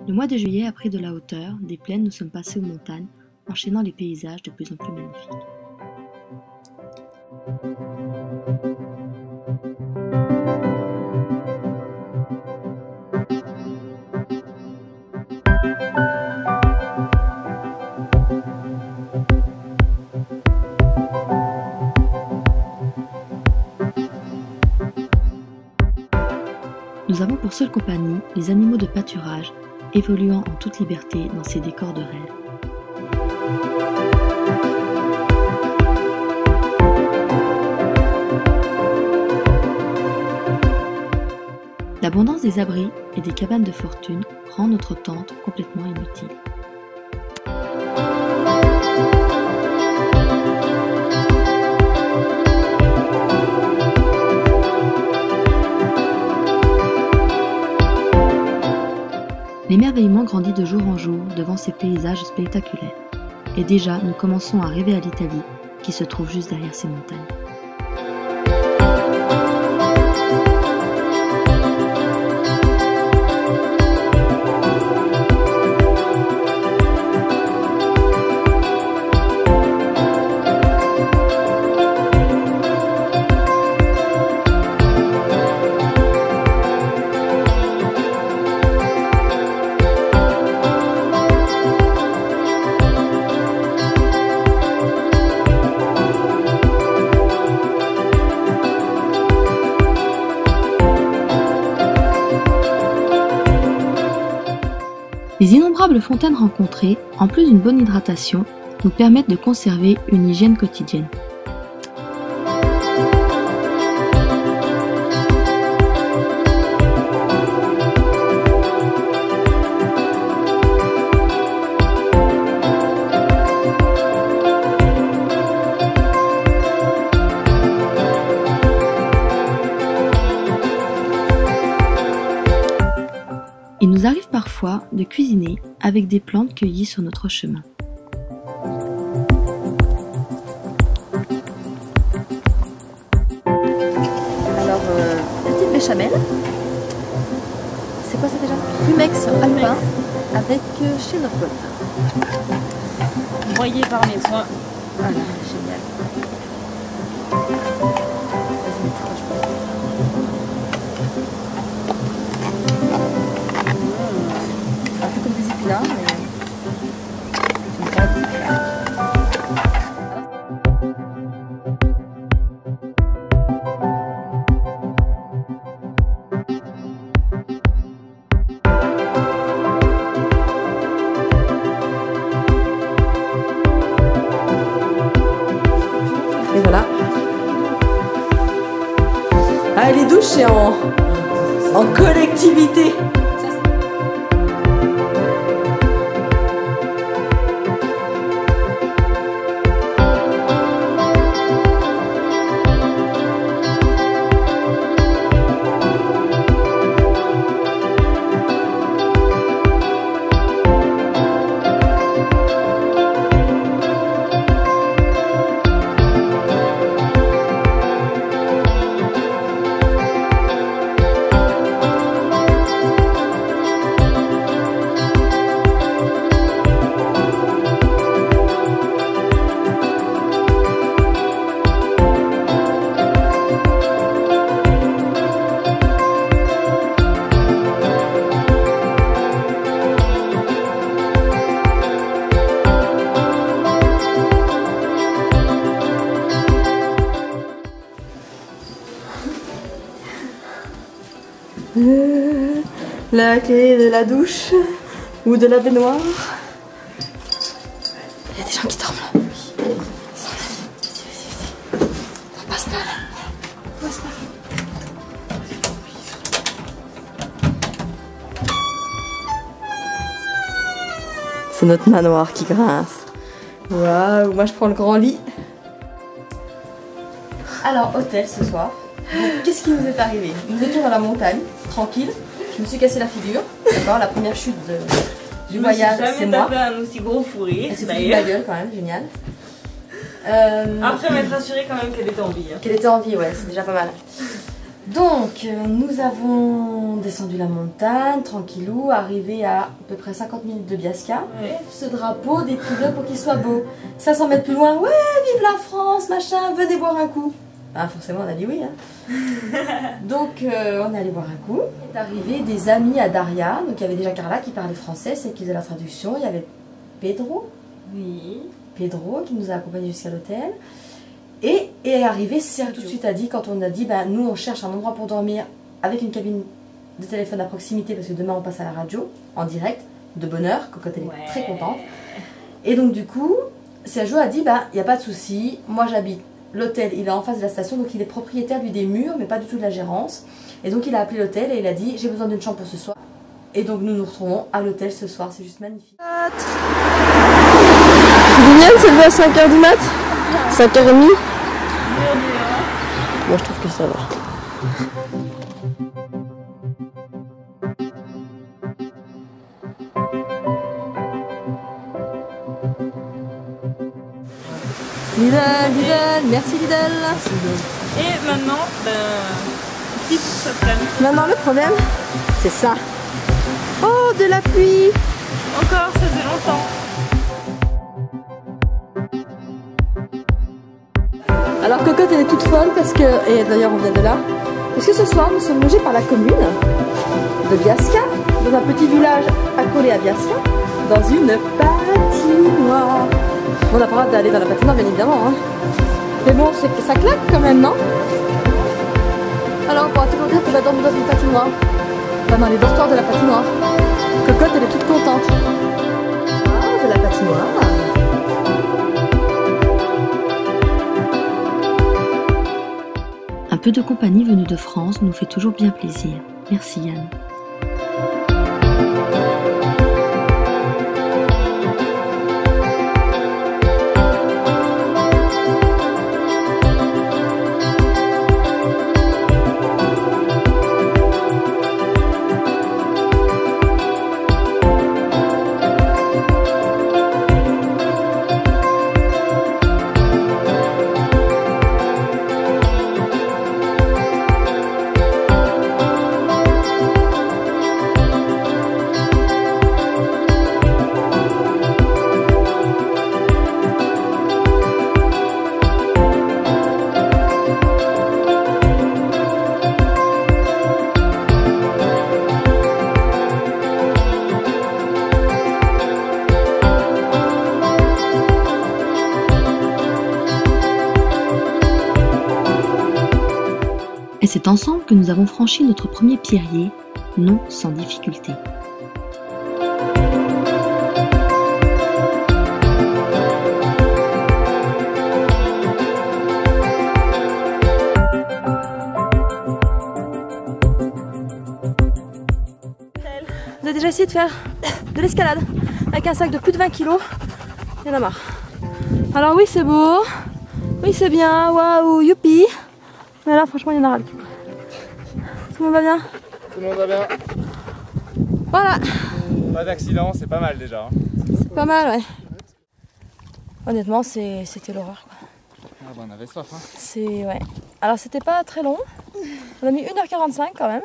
Le mois de juillet a pris de la hauteur, des plaines nous sommes passés aux montagnes, enchaînant les paysages de plus en plus magnifiques. Nous avons pour seule compagnie les animaux de pâturage, évoluant en toute liberté dans ces décors de rêve. L'abondance des abris et des cabanes de fortune rend notre tente complètement inutile. L'émerveillement grandit de jour en jour devant ces paysages spectaculaires. Et déjà, nous commençons à rêver à l'Italie, qui se trouve juste derrière ces montagnes. Les innombrables fontaines rencontrées, en plus d'une bonne hydratation, nous permettent de conserver une hygiène quotidienne. Il nous arrive parfois de cuisiner avec des plantes cueillies sur notre chemin. Alors, petite béchamel. C'est quoi ça déjà? Rumex alpin avec chénopole. Broyé par mes soins. Voilà, génial. Un peu comme des épinards, mais une pâte épinards. Et voilà. Ah, les douches, c'est en collectivité. La clé de la douche ou de la baignoire. Il y a des gens qui dorment là. Ça passe pas là. Ça passe pas. C'est notre manoir qui grince. Waouh, moi je prends le grand lit. Alors, hôtel ce soir. Qu'est-ce qui nous est arrivé? Nous étions dans la montagne, tranquille. Je me suis cassé la figure. D'accord, la première chute du voyage, c'est moi. Tapé un aussi gros fou rire. Elle s'est foutue de la gueule quand même, génial. Après m'être assurée quand même qu'elle était en vie. Hein. Qu'elle était en vie, ouais, c'est déjà pas mal. Donc, nous avons descendu la montagne, tranquillou, arrivé à peu près 50 minutes de Biasca. Ouais. Ce drapeau des couleurs pour qu'il soit beau. 500 mètres plus loin, ouais, vive la France, machin, venez boire un coup. Ah, forcément, on a dit oui. Hein. Donc, on est allé boire un coup. Il est arrivé des amis à Daria. Donc, il y avait déjà Carla qui parlait français, c'est qui faisait la traduction. Il y avait Pedro. Oui. Pedro qui nous a accompagnés jusqu'à l'hôtel. Et est arrivé Sergio. Tout de suite a dit, quand on a dit, ben, nous on cherche un endroit pour dormir avec une cabine de téléphone à proximité parce que demain on passe à la radio en direct, de bonne heure, Cocotte elle est très contente. Et donc du coup, Sergio a dit, ben, il n'y a pas de souci, moi j'habite, l'hôtel il est en face de la station, donc il est propriétaire lui des murs mais pas du tout de la gérance. Et donc il a appelé l'hôtel et il a dit, j'ai besoin d'une chambre pour ce soir. Et donc nous nous retrouvons à l'hôtel ce soir, c'est juste magnifique. Viviane s'est levée à 5h du mat, 5h30. Moi je trouve que ça va. Lidl, merci Lidl. Et maintenant, qui se prenne. Maintenant le problème, c'est ça. Oh, de la pluie. Encore, ça faisait longtemps. Alors Cocotte elle est toute folle parce que, et d'ailleurs on vient de là, parce que ce soir nous sommes logés par la commune de Biasca, dans un petit village accolé à Biasca, dans une patinoire. On n'a pas le droit d'aller dans la patinoire bien évidemment, hein. Mais bon, ça claque quand même, non? Alors on pourra toujours dire qu'on va dormir dans une patinoire, pas dans les dortoirs de la patinoire. Cocotte elle est toute contente. Ah, de la patinoire. Un peu de compagnie venue de France nous fait toujours bien plaisir. Merci Yann. Et c'est ensemble que nous avons franchi notre premier pierrier, non sans difficulté. Vous avez déjà essayé de faire de l'escalade avec un sac de plus de 20 kg? Il y en a marre. Alors oui c'est beau, oui c'est bien, waouh, youpi. Mais là franchement il y en a ras le cul. Tout le monde va bien? Tout le monde va bien. Voilà. Pas d'accident, c'est pas mal déjà. C'est pas mal, ouais. Honnêtement c'était l'horreur quoi. Ah bah on avait soif hein. C'est ouais. Alors c'était pas très long. On a mis 1h45 quand même.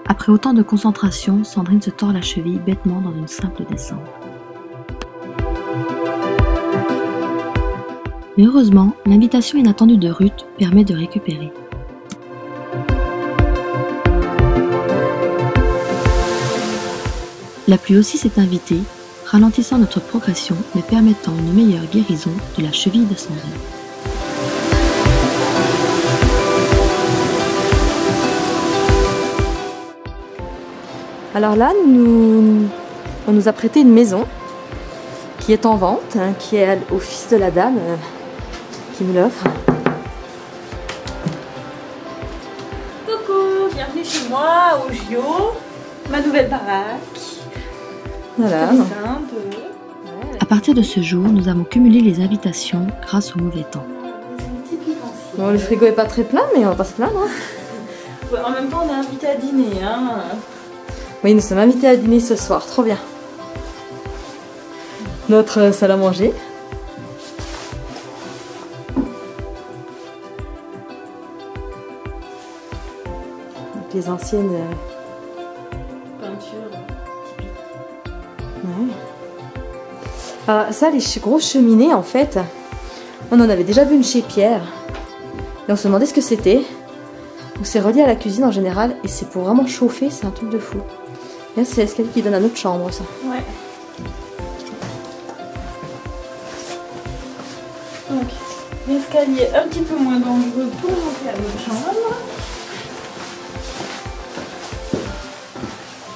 Après autant de concentration, Sandrine se tord la cheville bêtement dans une simple descente. Mais heureusement, l'invitation inattendue de Ruth permet de récupérer. La pluie aussi s'est invitée, ralentissant notre progression mais permettant une meilleure guérison de la cheville de Sandrine. Alors là, on nous a prêté une maison qui est en vente, hein, qui est au fils de la dame qui me l'offre. Coucou, bienvenue chez moi, au Gio, ma nouvelle baraque. Voilà. Comme ça, un peu. À partir de ce jour, nous avons cumulé les invitations grâce au mauvais temps. Bon, le frigo est pas très plein, mais on va pas se plaindre. Hein. Ouais, en même temps, on est invité à dîner. Hein. Oui, nous sommes invités à dîner ce soir, trop bien. Notre salle à manger. Donc, les anciennes Peinture. ouais. Alors, ça, les grosses cheminées, en fait, on en avait déjà vu une chez Pierre. Et on se demandait ce que c'était. Donc c'est relié à la cuisine en général et c'est pour vraiment chauffer, c'est un truc de fou. Et là, c'est l'escalier qui donne à notre chambre, ça. Ouais. Donc, l'escalier un petit peu moins dangereux pour monter à notre chambre.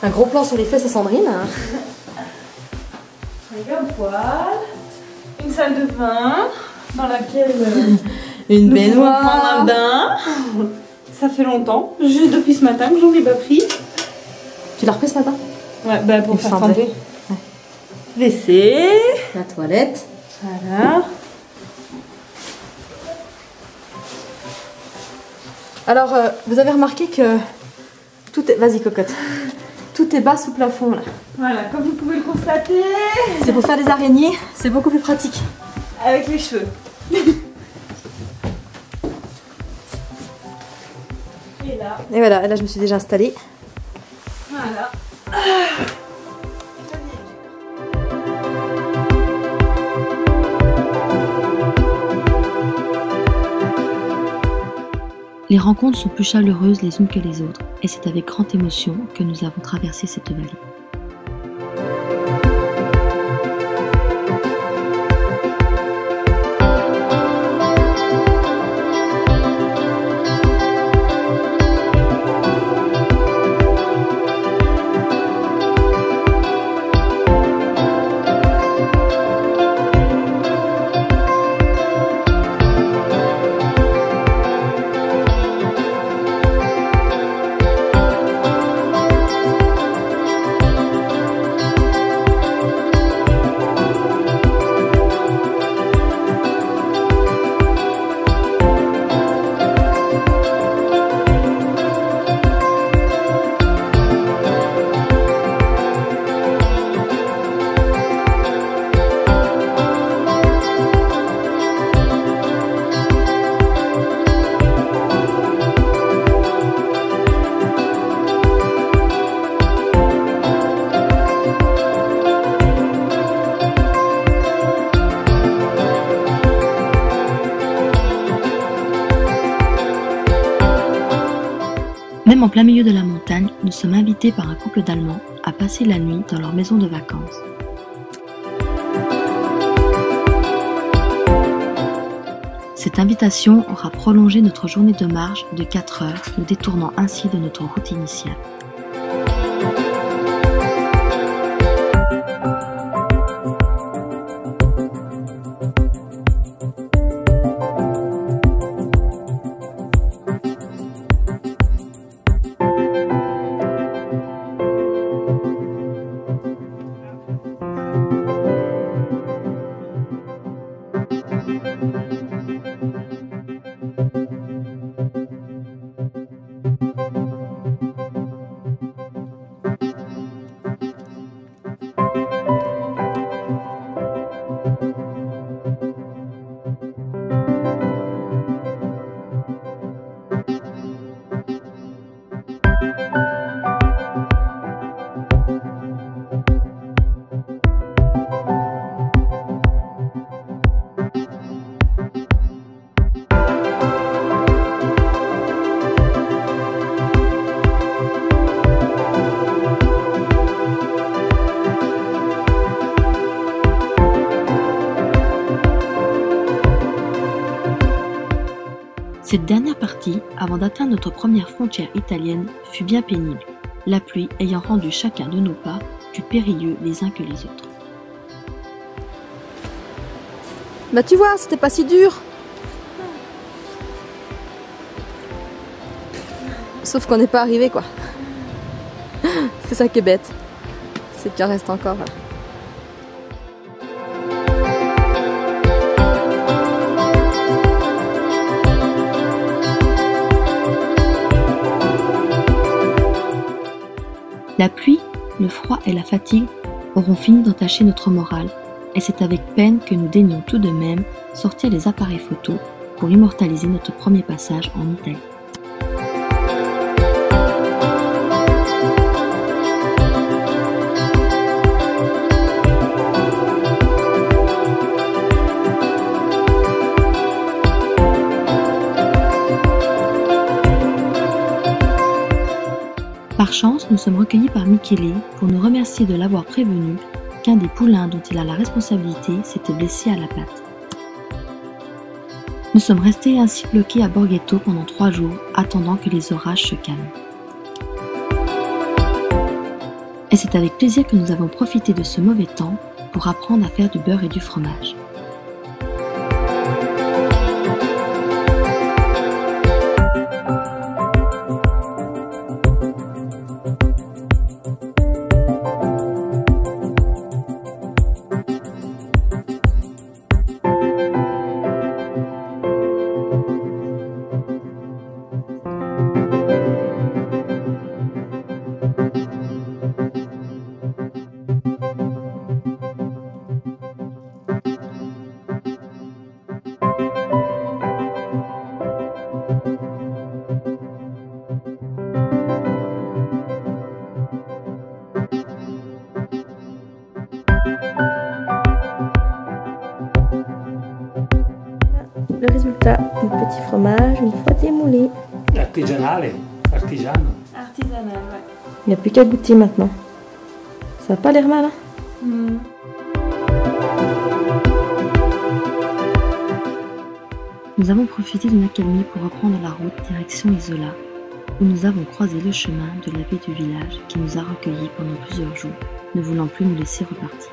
Un gros plan sur les fesses à Sandrine. Hein. Avec un poêle, une salle de bain dans laquelle Une nous pouvons prendre baignoire. un bain. Ça fait longtemps, juste depuis ce matin que j'en ai pas pris. Tu l'as repris ce matin? Ouais, bah pour Il me faire semblait. tremper. WC, La toilette. voilà. Alors, vous avez remarqué que tout est... Vas-y, cocotte. Tout est bas sous plafond, là. Voilà, comme vous pouvez le constater, C'est pour faire des araignées, c'est beaucoup plus pratique. avec les cheveux. Et là, Et voilà, là je me suis déjà installée. voilà. Les rencontres sont plus chaleureuses les unes que les autres, et c'est avec grande émotion que nous avons traversé cette vallée. Même en plein milieu de la montagne, nous sommes invités par un couple d'Allemands à passer la nuit dans leur maison de vacances. Cette invitation aura prolongé notre journée de marche de 4 heures, nous détournant ainsi de notre route initiale. Cette dernière partie, avant d'atteindre notre première frontière italienne, fut bien pénible, la pluie ayant rendu chacun de nos pas plus périlleux les uns que les autres. Bah tu vois, c'était pas si dur. Sauf qu'on n'est pas arrivé quoi. C'est ça qui est bête. C'est qu'il en reste encore. Voilà. La pluie, le froid et la fatigue auront fini d'entacher notre morale, et c'est avec peine que nous daignons tout de même sortir les appareils photos pour immortaliser notre premier passage en Italie. Par chance, nous sommes recueillis par Michele pour nous remercier de l'avoir prévenu qu'un des poulains dont il a la responsabilité s'était blessé à la patte. Nous sommes restés ainsi bloqués à Borghetto pendant 3 jours, attendant que les orages se calment. Et c'est avec plaisir que nous avons profité de ce mauvais temps pour apprendre à faire du beurre et du fromage. Le résultat, du petit fromage une fois démoulé. Artigianale, artigiano. Artisanal, ouais. Il n'y a plus qu'à goûter maintenant. Ça n'a pas l'air mal, hein? Nous avons profité d'une accalmie pour reprendre la route direction Isola, où nous avons croisé le chemin de l'abbé du village qui nous a recueillis pendant plusieurs jours, ne voulant plus nous laisser repartir.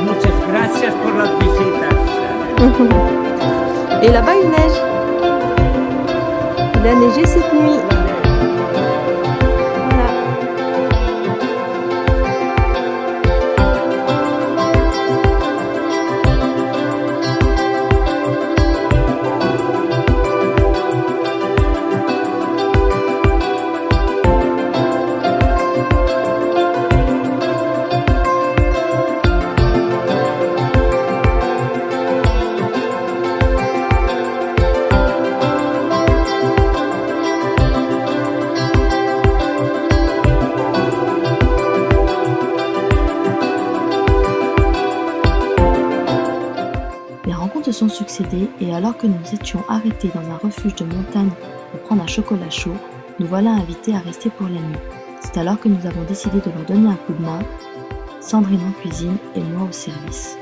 Muchas gracias por las visitas. Et là-bas, il neige. Il a neigé cette nuit. Voilà. Se sont succédés et alors que nous étions arrêtés dans un refuge de montagne pour prendre un chocolat chaud, nous voilà invités à rester pour la nuit. C'est alors que nous avons décidé de leur donner un coup de main, Sandrine en cuisine et moi au service.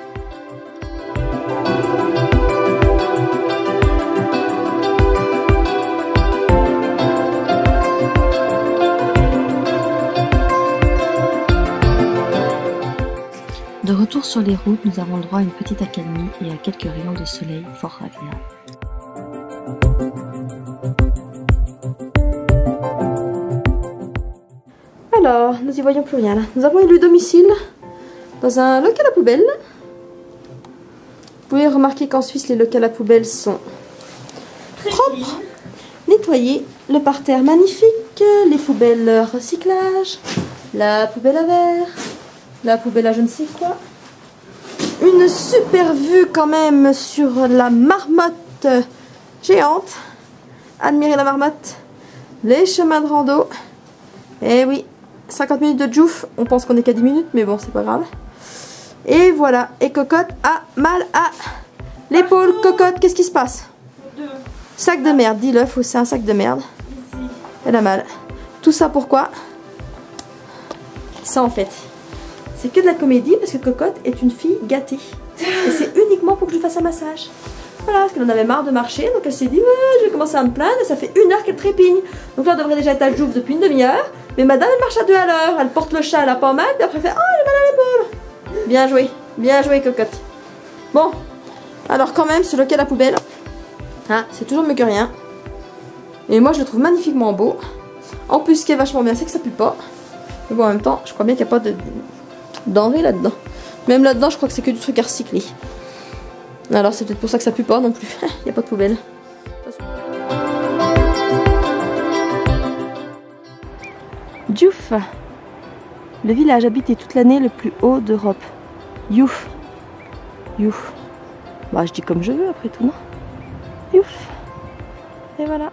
De retour sur les routes, nous avons le droit à une petite accalmie et à quelques rayons de soleil fort agréables. Alors, nous y voyons plus rien là. Nous avons élu domicile dans un local à poubelle. Vous pouvez remarquer qu'en Suisse, les locaux à poubelle sont propres, nettoyés, le parterre magnifique, les poubelles recyclage, la poubelle à verre, la poubelle à je ne sais quoi. Une super vue quand même sur la marmotte géante. Admirez la marmotte. Les chemins de rando. Et oui, 50 minutes de djouf. On pense qu'on est qu'à 10 minutes, mais bon, c'est pas grave. Et voilà. Et Cocotte a mal à l'épaule. Cocotte, qu'est-ce qui se passe? Sac de merde, dis-le, c'est un sac de merde. Elle a mal. Tout ça pourquoi? Ça en fait. C'est que de la comédie parce que Cocotte est une fille gâtée. Et c'est uniquement pour que je lui fasse un massage. Voilà, parce qu'elle en avait marre de marcher, donc elle s'est dit je vais commencer à me plaindre, et ça fait 1 heure qu'elle trépigne. Donc là, elle devrait déjà être à Jouve depuis une demi-heure, mais madame, elle marche à 2 à l'heure, elle porte le chat, elle a pas mal, puis après elle fait oh, j'ai mal à l'épaule. Bien joué, cocotte. Bon, alors quand même, ce loquet à la poubelle, hein, c'est toujours mieux que rien. Et moi, je le trouve magnifiquement beau. En plus, ce qui est vachement bien, c'est que ça pue pas. Mais bon, en même temps, je crois bien qu'il n'y a pas de denrées là-dedans. Même là-dedans, je crois que c'est que du truc à recycler. Alors, c'est peut-être pour ça que ça pue pas non plus. Il n'y a pas de poubelle. Diouf, le village habité toute l'année le plus haut d'Europe. Youf. Youf. Bah, je dis comme je veux après tout, non? Youf. Et voilà.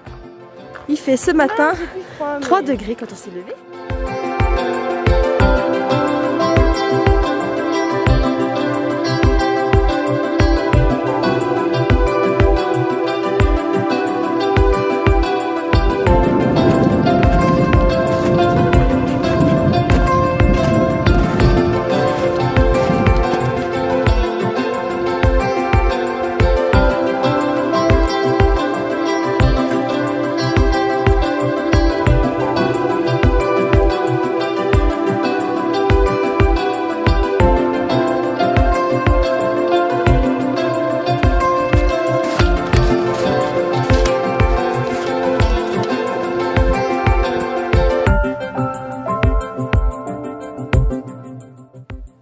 Il fait ce matin 3 degrés quand on s'est levé.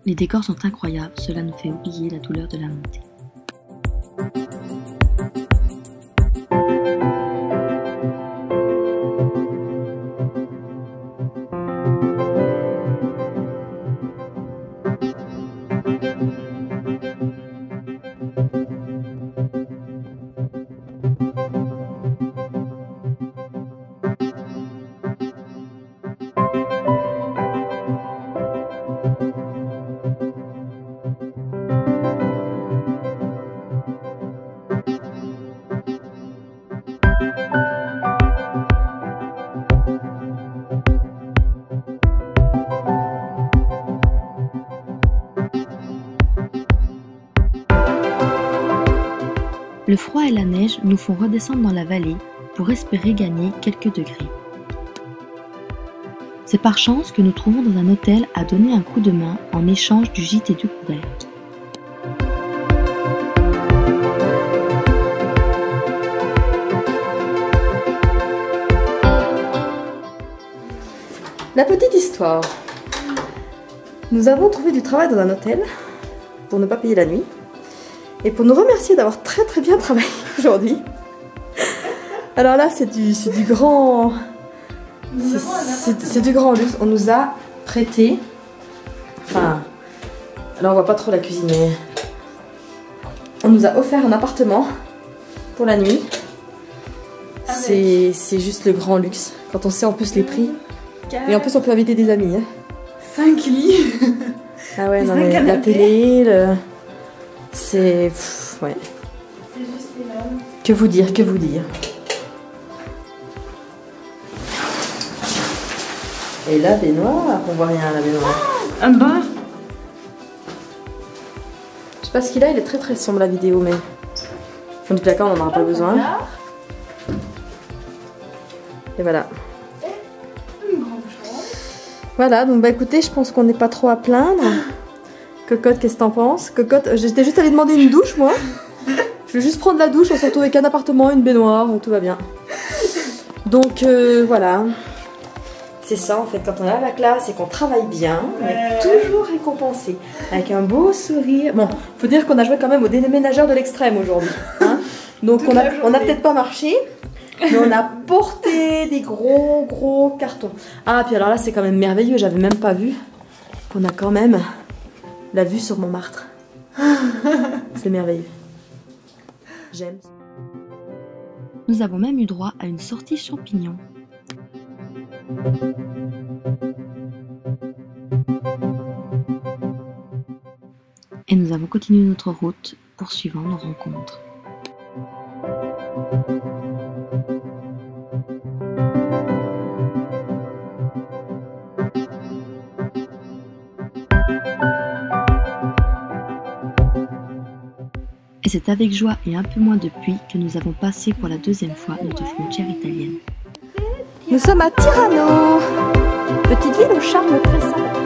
Les décors sont incroyables, cela nous fait oublier la douleur de la montée. Le froid et la neige nous font redescendre dans la vallée pour espérer gagner quelques degrés. C'est par chance que nous trouvons dans un hôtel à donner un coup de main en échange du gîte et du couvert. La petite histoire. Nous avons trouvé du travail dans un hôtel pour ne pas payer la nuit. Et pour nous remercier d'avoir très bien travaillé aujourd'hui. Alors là, c'est du grand... C'est du grand luxe. On nous a prêté... Enfin... Là, on voit pas trop la cuisine, mais... On nous a offert un appartement pour la nuit. C'est juste le grand luxe. Quand on sait en plus les prix. Et en plus, on peut inviter des amis. Hein. 5 lits. Ah ouais, non mais la télé, le... C'est... ouais. C'est juste énorme. Que vous dire, que vous dire. Et la baignoire, on voit rien à la baignoire. Un bar. Je sais pas ce qu'il a, il est très sombre la vidéo, mais... Fond du placard, on n'en aura pas besoin. Et voilà. Une grande chambre. Voilà, donc bah écoutez, je pense qu'on n'est pas trop à plaindre. Cocotte, qu'est-ce que t'en penses? Cocotte, j'étais juste allée demander une douche, moi. Je vais juste prendre la douche, on se retrouve avec un appartement, une baignoire, tout va bien. Donc voilà. C'est ça en fait, quand on est à la classe et qu'on travaille bien, on est toujours récompensé. Avec un beau sourire. Bon, faut dire qu'on a joué quand même au déménageur de l'extrême aujourd'hui. Hein, donc on a peut-être pas marché, mais on a porté des gros cartons. Ah, puis alors là, c'est quand même merveilleux, j'avais même pas vu qu'on a quand même la vue sur Montmartre. C'est merveilleux. J'aime. Nous avons même eu droit à une sortie champignon. Et nous avons continué notre route, poursuivant nos rencontres. Et c'est avec joie et un peu moins de pluie que nous avons passé pour la deuxième fois notre frontière italienne. Nous sommes à Tirano, petite ville au charme très simple.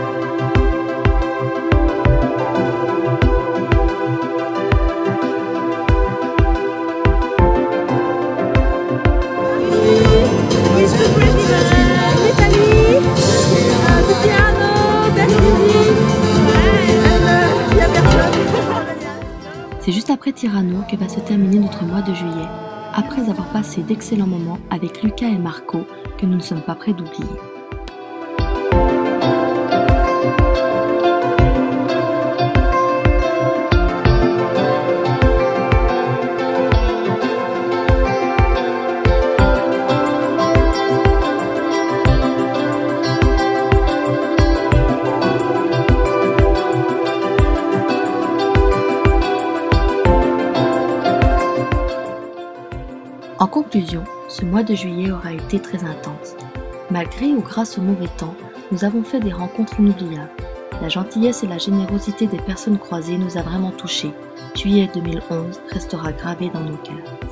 C'est juste après Tirano que va se terminer notre mois de juillet, après avoir passé d'excellents moments avec Luca et Marco que nous ne sommes pas prêts d'oublier. En conclusion, ce mois de juillet aura été très intense. Malgré ou grâce au mauvais temps, nous avons fait des rencontres inoubliables. La gentillesse et la générosité des personnes croisées nous a vraiment touchés. Juillet 2011 restera gravé dans nos cœurs.